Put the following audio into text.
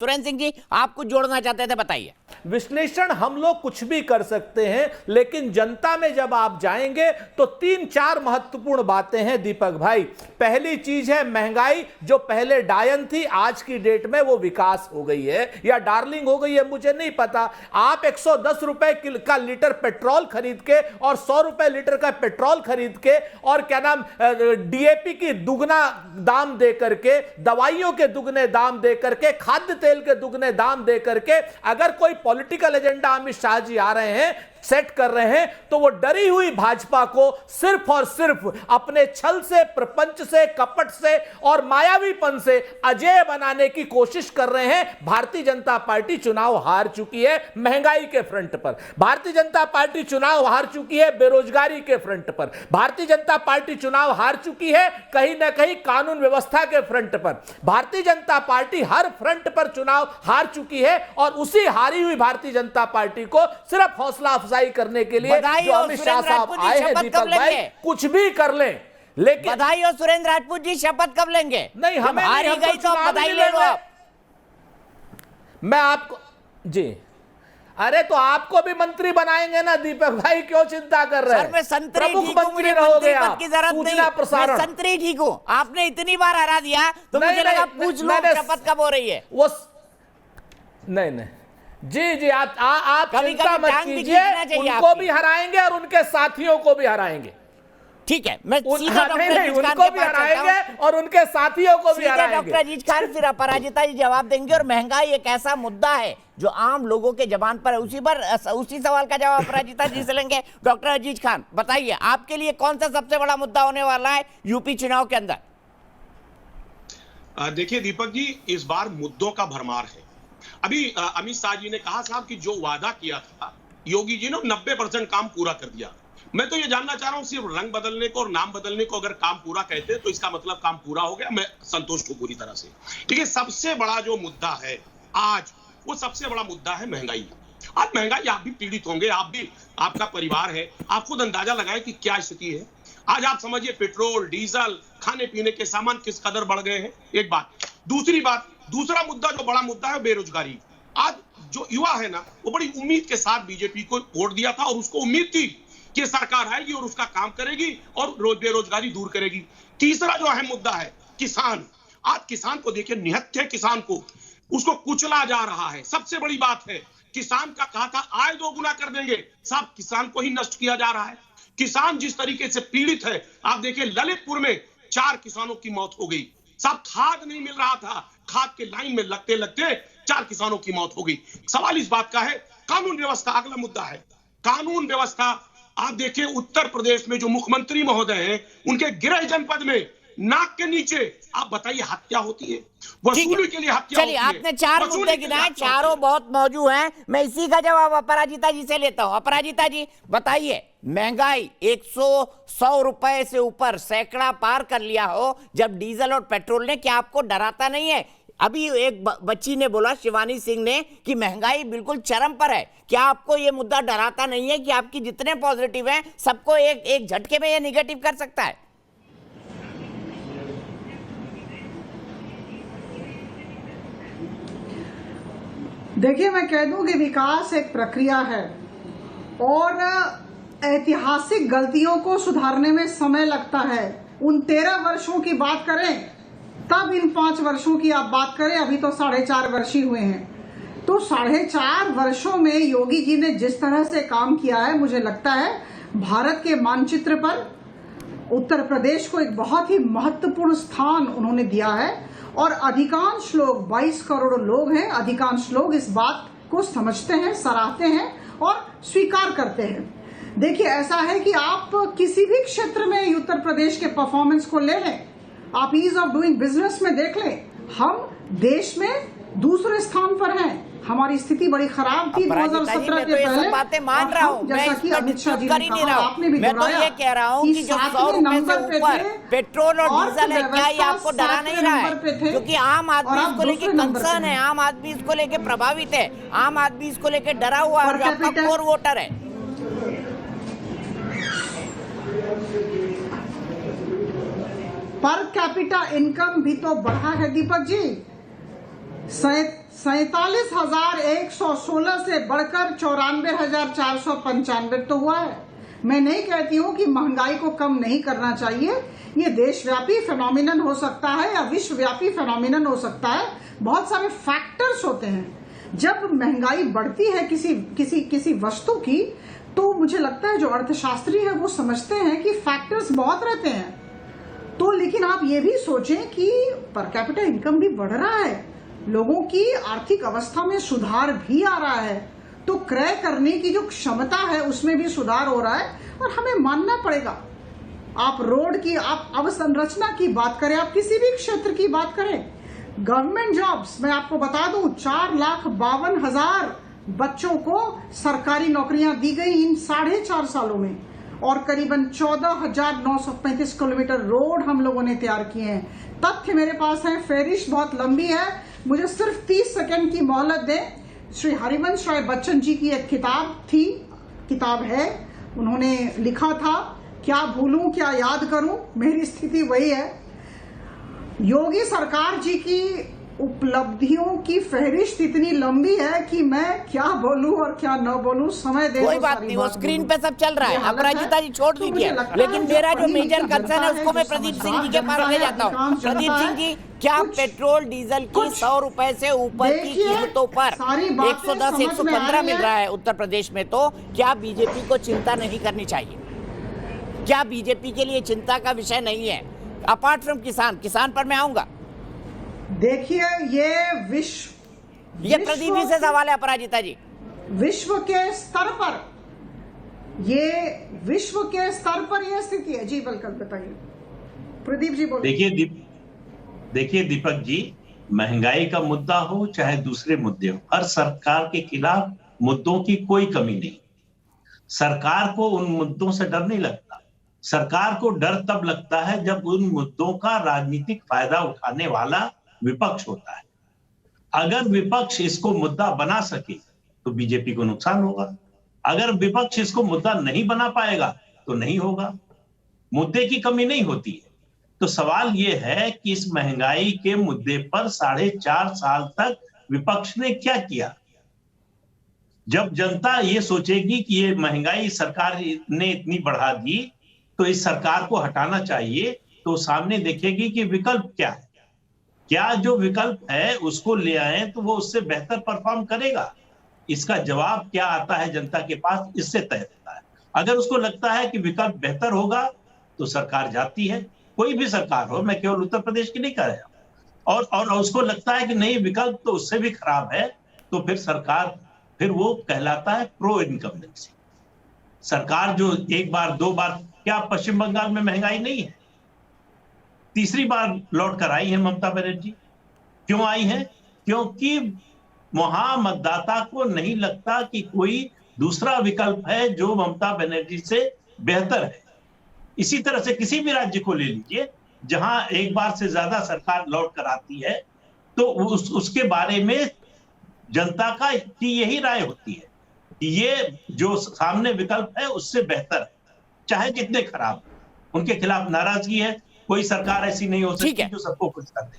सुरेंद्र सिंह जी, आप कुछ जोड़ना चाहते थे, बताइए। विश्लेषण हम लोग कुछ भी कर सकते हैं, लेकिन जनता में जब आप जाएंगे तो 3-4 महत्वपूर्ण बातें हैं दीपक भाई। पहली चीज है महंगाई, जो पहले डायन थी, आज की डेट में वो विकास हो गई है या डार्लिंग हो गई है, मुझे नहीं पता। आप 110 रुपए का लीटर पेट्रोल खरीद के और 100 रुपए लीटर का पेट्रोल खरीद के और क्या नाम डीएपी की दुगना दाम दे करके, दवाइयों के दुगने दाम दे करके, खाद्य तेल के दुगने दाम दे करके अगर कोई पॉलिटिकल एजेंडा अमित शाह जी आ रहे हैं, सेट कर रहे हैं, तो वो डरी हुई भाजपा को सिर्फ और सिर्फ अपने छल से, प्रपंच से, कपट से और मायावीपन से अजेय बनाने की कोशिश कर रहे हैं। भारतीय जनता पार्टी चुनाव हार चुकी है महंगाई के फ्रंट पर, भारतीय जनता पार्टी चुनाव हार चुकी है बेरोजगारी के फ्रंट पर, भारतीय जनता पार्टी चुनाव हार चुकी है कहीं ना कहीं कानून व्यवस्था के फ्रंट पर। भारतीय जनता पार्टी हर फ्रंट पर चुनाव हार चुकी है और उसी हारी हुई भारतीय जनता पार्टी को सिर्फ हौसला अफजाई करने के लिए जो अमित शाह साहब आए हैं, दीपक भाई, कुछ भी कर लें, लेकिन बधाई हो सुरेंद्र राजपूत जी, शपथ कब लेंगे? नहीं, हमें हारी गई तो बधाई ले लो आप। मैं आपको जी, अरे तो आपको भी मंत्री बनाएंगे ना दीपक भाई, क्यों चिंता कर रहे हैं? सर मैं संतरी प्रमुख ठीक हूं, मंत्री मुझे रहोगे मंत्री पद आप, की जरूरत नहीं, सूचना प्रसारण। मैं संतरी ठीक हूं, आपने इतनी बार हरा दिया तो नहीं, मुझे लगा नहीं, पूछ लो शपथ कब हो रही है। वो नहीं जी आप कभी चिंता कभी मत टांग भी कीजिए, खींचना चाहिए उनको आपकी। भी हराएंगे और उनके साथियों को भी हराएंगे। ठीक है, मैं सीधा नहीं, डॉक्टर अजीज खान उनको के भी पास चलता हराएंगे हूं। और उनके साथियों को भी सीधे हराएंगे। डॉक्टर अजीज खान, फिर अपराजिता जी जवाब देंगे। और महंगाई एक ऐसा मुद्दा है जो आम लोगों के जबान पर है, उसी सवाल का जवाब अपराजिता जी से लेंगे। डॉक्टर अजीज खान बताइए, आपके लिए कौन सा सबसे बड़ा मुद्दा होने वाला है यूपी चुनाव के अंदर? देखिए दीपक जी, इस बार मुद्दों का भरमार है। अभी अमित शाह जी ने कहा साहब कि जो वादा किया था योगी जी ने 90% काम पूरा कर दिया। मैं तो ये जानना चाह रहा हूं, सिर्फ रंग बदलने को और नाम बदलने को अगर काम पूरा कहते हैं तो इसका मतलब काम पूरा हो गया, मैं संतुष्ट हूं पूरी तरह से। ठीक है, सबसे बड़ा जो मुद्दा है आज, वो सबसे बड़ा मुद्दा है महंगाई। आज महंगाई, आप भी पीड़ित होंगे, आप भी, आपका परिवार है, आप खुद अंदाजा लगाएं कि क्या स्थिति है। आज आप समझिए पेट्रोल, डीजल, खाने पीने के सामान किस कदर बढ़ गए हैं, एक बात। दूसरी बात, दूसरा मुद्दा जो बड़ा मुद्दा है बेरोजगारी। आज जो युवा है ना, वो बड़ी उम्मीद के साथ बीजेपी को वोट दिया था और उसको उम्मीद थी कि सरकार आएगी और उसका काम करेगी और बेरोजगारी दूर करेगी। तीसरा जो अहम मुद्दा है किसान। आज किसान को देखिए, निहत्थे किसान को, उसको कुचला जा रहा है। सबसे बड़ी बात है, किसान का कहा था आय 2 गुना कर देंगे, साहब किसान को ही नष्ट किया जा रहा है। किसान जिस तरीके से पीड़ित है, आप देखिए ललितपुर में 4 किसानों की मौत हो गई। साहब खाद नहीं मिल रहा था, खाद के लाइन में लगते लगते 4 किसानों की मौत हो गई। सवाल इस बात का है, कानून व्यवस्था अगला मुद्दा है। कानून व्यवस्था, आप देखिए उत्तर प्रदेश में जो मुख्यमंत्री महोदय हैं, उनके गृह जनपद में नाक के नीचे, आप बताइए, हत्या होती है, वसूली के लिए हत्या होती है। आपने 4 मुद्दे गिनाए, चारों बहुत मौजूद हैं। मैं इसी का जवाब अपराजिता जी से लेता हूं। अपराजिता जी बताइए, महंगाई 100 रुपए से ऊपर सैकड़ा पार कर लिया हो जब डीजल और पेट्रोल ने, क्या आपको डराता नहीं है? अभी एक बच्ची ने बोला, शिवानी सिंह ने, कि महंगाई बिल्कुल चरम पर है। क्या आपको यह मुद्दा डराता नहीं है कि आपकी जितने पॉजिटिव हैं सबको एक झटके में ये निगेटिव कर सकता है? देखिए, मैं कह दूं कि विकास एक प्रक्रिया है और ऐतिहासिक गलतियों को सुधारने में समय लगता है। उन 13 वर्षों की बात करें तब इन 5 वर्षों की आप बात करें, अभी तो 4.5 वर्ष ही हुए हैं। तो 4.5 वर्षों में योगी जी ने जिस तरह से काम किया है, मुझे लगता है भारत के मानचित्र पर उत्तर प्रदेश को एक बहुत ही महत्वपूर्ण स्थान उन्होंने दिया है। और अधिकांश लोग, 22 करोड़ लोग हैं, अधिकांश लोग इस बात को समझते हैं, सराहते हैं और स्वीकार करते हैं। देखिए, ऐसा है कि आप किसी भी क्षेत्र में उत्तर प्रदेश के परफॉर्मेंस को ले लें, आप ईज ऑफ डूइंग बिजनेस में देख लें, हम देश में दूसरे स्थान पर हैं। हमारी स्थिति बड़ी खराब थी 2017 के पहले। सब बातें मान रहा हूं, मैं जैसा कि अमित शाह जी ने कहा, आपने भी मैं तो ये कह रहा हूं कि जो 100 रुपए से ऊपर पेट्रोल और डीजल है, क्या ये आपको डरा नहीं रहा है? क्योंकि आम आदमी इसको लेके कंसर्न है, आम आदमी इसको लेके प्रभावित है, आम आदमी इसको लेके डरा हुआ है, जो आपका कोर वोटर है। पर कैपिटा इनकम भी तो बढ़ा है दीपक जी। 47,116 से बढ़कर 94,495 तो हुआ है। मैं नहीं कहती हूँ कि महंगाई को कम नहीं करना चाहिए, ये देशव्यापी फेनोमिनन हो सकता है या विश्वव्यापी फेनोमिनन हो सकता है, बहुत सारे फैक्टर्स होते हैं। जब महंगाई बढ़ती है किसी वस्तु की, तो मुझे लगता है जो अर्थशास्त्री है वो समझते हैं कि फैक्टर्स बहुत रहते हैं। तो लेकिन आप ये भी सोचें कि पर कैपिटा इनकम भी बढ़ रहा है, लोगों की आर्थिक अवस्था में सुधार भी आ रहा है, तो क्रय करने की जो क्षमता है उसमें भी सुधार हो रहा है और हमें मानना पड़ेगा। आप रोड की, आप अवसंरचना की बात करें, आप किसी भी क्षेत्र की बात करें, गवर्नमेंट जॉब्स, मैं आपको बता दूं 4,52,000 बच्चों को सरकारी नौकरियां दी गई इन 4.5 सालों में, और करीबन 14,935 किलोमीटर रोड हम लोगों ने तैयार किए हैं। तथ्य मेरे पास है, फेरिश बहुत लंबी है, मुझे सिर्फ 30 सेकंड की मोहलत दें। श्री हरिवंश राय बच्चन जी की एक किताब है, उन्होंने लिखा था क्या भूलूं क्या याद करूं, मेरी स्थिति वही है। योगी सरकार जी की उपलब्धियों की फहरिस्त इतनी लंबी है कि मैं क्या बोलूं और क्या न बोलूं, समय दे। कोई बात नहीं, वो स्क्रीन पे सब चल रहा है, अपराजिता जी छोड़ दीजिए। लेकिन मेरा जो मेजर कंसर्न है उसको मैं प्रदीप सिंह जी के पास ले जाता हूँ। प्रदीप सिंह जी, क्या पेट्रोल डीजल की 100 रुपए से ऊपर की कीमतों पर 110 115 मिल रहा है उत्तर प्रदेश में, तो क्या बीजेपी को चिंता नहीं करनी चाहिए? क्या बीजेपी के लिए चिंता का विषय नहीं है? अपार्ट फ्रॉम किसान पर मैं आऊंगा। देखिए, ये प्रदीप जी से सवाल है अपराजिता जी। विश्व के स्तर पर ये स्थिति है। जी बिल्कुल, बताइए प्रदीप जी, बोलिए। देखिए दीपक जी, महंगाई का मुद्दा हो चाहे दूसरे मुद्दे हो, हर सरकार के खिलाफ मुद्दों की कोई कमी नहीं। सरकार को उन मुद्दों से डर नहीं लगता। सरकार को डर तब लगता है जब उन मुद्दों का राजनीतिक फायदा उठाने वाला विपक्ष होता है। अगर विपक्ष इसको मुद्दा बना सके तो बीजेपी को नुकसान होगा, अगर विपक्ष इसको मुद्दा नहीं बना पाएगा तो नहीं होगा। मुद्दे की कमी नहीं होती है। तो सवाल यह है कि इस महंगाई के मुद्दे पर 4.5 साल तक विपक्ष ने क्या किया। जब जनता ये सोचेगी कि ये महंगाई सरकार ने इतनी बढ़ा दी तो इस सरकार को हटाना चाहिए, तो सामने देखेगी कि विकल्प क्या है, क्या जो विकल्प है उसको ले आए तो वो उससे बेहतर परफॉर्म करेगा। इसका जवाब क्या आता है जनता के पास, इससे तय होता है। अगर उसको लगता है कि विकल्प बेहतर होगा तो सरकार जाती है, कोई भी सरकार हो, मैं केवल उत्तर प्रदेश की नहीं कह रहा, और उसको लगता है कि नहीं विकल्प तो उससे भी खराब है, तो फिर वो कहलाता है प्रो इनकम्बेंसी। सरकार जो एक बार दो बार, क्या पश्चिम बंगाल में महंगाई नहीं है? तीसरी बार लौट कर आई है ममता बनर्जी। क्यों आई है? क्योंकि वहां मतदाता को नहीं लगता कि कोई दूसरा विकल्प है जो ममता बनर्जी से बेहतर है। इसी तरह से किसी भी राज्य को ले लीजिए, जहां एक बार से ज्यादा सरकार लौट कर आती है, तो उसके बारे में जनता की यही राय होती है कि ये जो सामने विकल्प है उससे बेहतर है, चाहे कितने खराब। उनके खिलाफ नाराजगी है, कोई सरकार ऐसी नहीं हो सकती जो सबको खुश कर दे।